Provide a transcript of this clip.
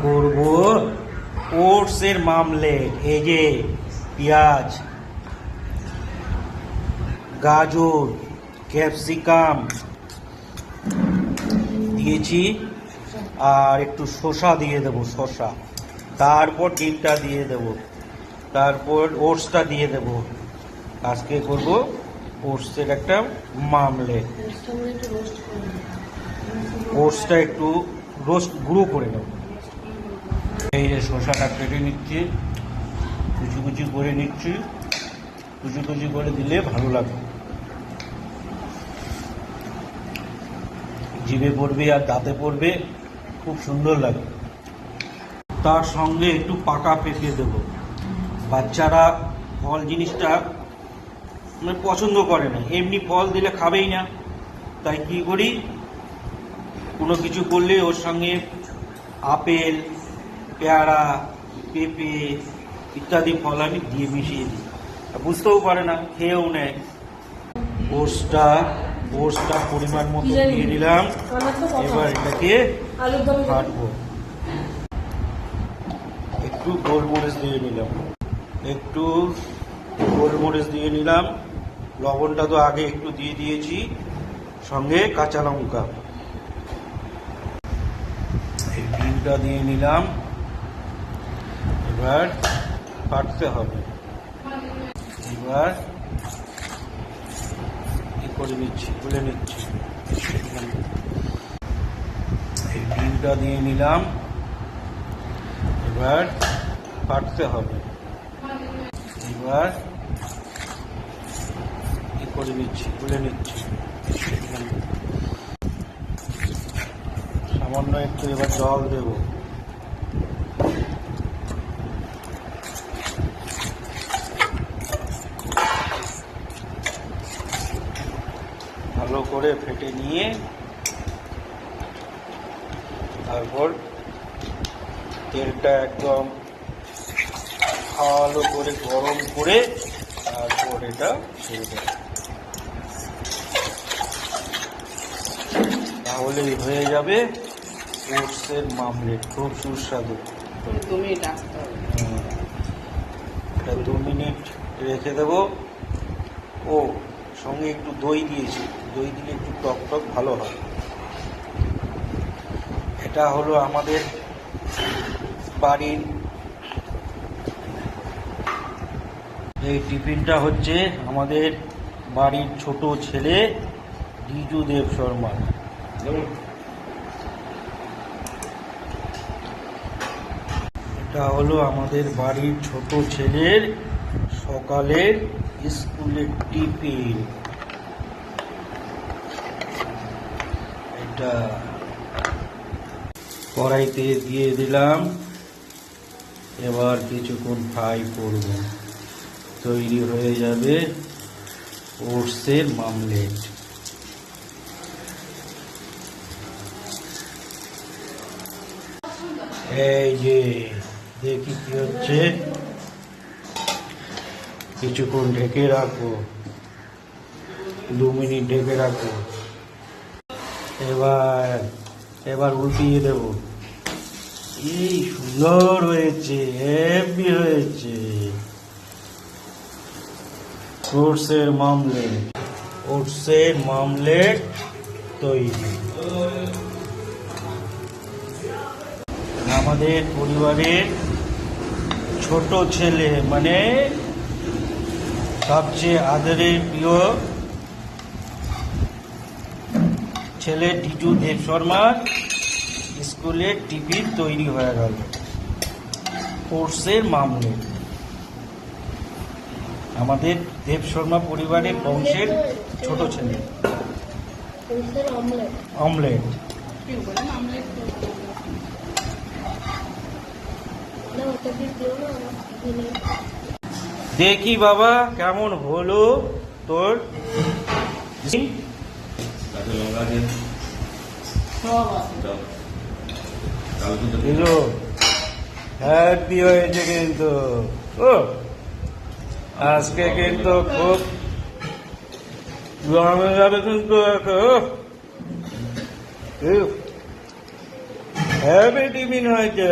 করব ওটসের মামলেট। এই যে পেঁয়াজ, গাজর, ক্যাপসিকাম দিয়েছি, আর একটু শসা দিয়ে দেবো, শসা, তারপর ডিমটা দিয়ে দেবো, তারপর ওটসটা দিয়ে দেবো। আজকে করব ওটসের একটা মামলেট। ওটসটা একটু রোস্ট গুঁড়ো করে নেব। এই যে শসাটা কেটে নিচ্ছি, কুচি কুচি করে নিচ্ছি, কুচি কুচি করে দিলে ভালো লাগবে, জিভে পড়বে আর দাঁতে পড়বে, খুব সুন্দর লাগে। তার সঙ্গে একটু পাকা পেঁপে দেবো। বাচ্চারা ফল জিনিসটা পছন্দ করে না, এমনি ফল দিলে খাবেই না, তাই কি করি, কোনো কিছু করলে ওর সঙ্গে আপেল, পেয়ারা, পেঁপে ইত্যাদি ফল আমি দিয়ে মিশিয়ে দিই, বুঝতেও পারে না, খেয়েও নেয়। ওটসটা পরিমাণ মতো দিয়ে দিলাম। এবার এটাকে কাটবো। একটু গোলমরিচ দিয়ে নিলাম, লবণটা তো আগে একটু দিয়ে দিয়েছি, সঙ্গে কাঁচা লঙ্কা। এই ডিমটা দিয়ে নিলাম, এবার কাটতে হবে। এবার করে নিচ্ছি, গুলে নিচ্ছি। এই ডিমটা দিয়ে নিলাম, এবার কাটতে হবে। এবার করে নিচ্ছি, গুলে নিচ্ছি। সামান্য একটু এবার জল দেব। ভালো করে ফেটে নিয়ে তারপর তেলটা একদম ভালো করে গরম করে তারপর এটা ছেড়ে দেব, তাহলেই হয়ে যাবে ওটসের মামলেট। খুব সুস্বাদু। 2 মিনিট রাখতে হবে। এটা 2 মিনিট রেখে দেব। ও সঙ্গে একটু দই দিয়েছি, দই দিলে একটু টক টক ভালো হয়। এটা হলো আমাদের বাড়ির, এই টিফিনটা হচ্ছে আমাদের বাড়ির ছোট ছেলে ডিজু দেব শর্মা। এটা হলো আমাদের বাড়ির ছোট ছেলের সকালের স্কুলের টিফিন। এটা কড়াইতে দিয়ে দিলাম, এবার কিছুক্ষণ ফ্রাই করব, তৈরি হয়ে যাবে ওটসের মামলেট। এই যে দেখি কি হচ্ছে, কিছুক্ষণ ঢেকে রাখবো, 2 মিনিট ঢেকে রাখবো। এবার উল্টিয়ে দেব। এই সুন্দর হয়েছে, হেভি হয়েছে ওটসের মামলেট তৈরি। আমাদের পরিবারের ছোট ছেলে, মানে সবচেয়ে আদরের প্রিয় ছেলে ডিজু দেব শর্মার স্কুলের টিফিন তৈরি হয়ে গেল, ওটসের মামলেট। আমাদের দেব শর্মা পরিবারের বংশের ছোট ছেলে অমলেট। দেখি বাবা কেমন হলো তোর। হ্যাপি হয়েছে কিন্তু, ও আজকে কিন্তু খুব জমে যাবে কিন্তু। হেভি টিফিন হয়েছে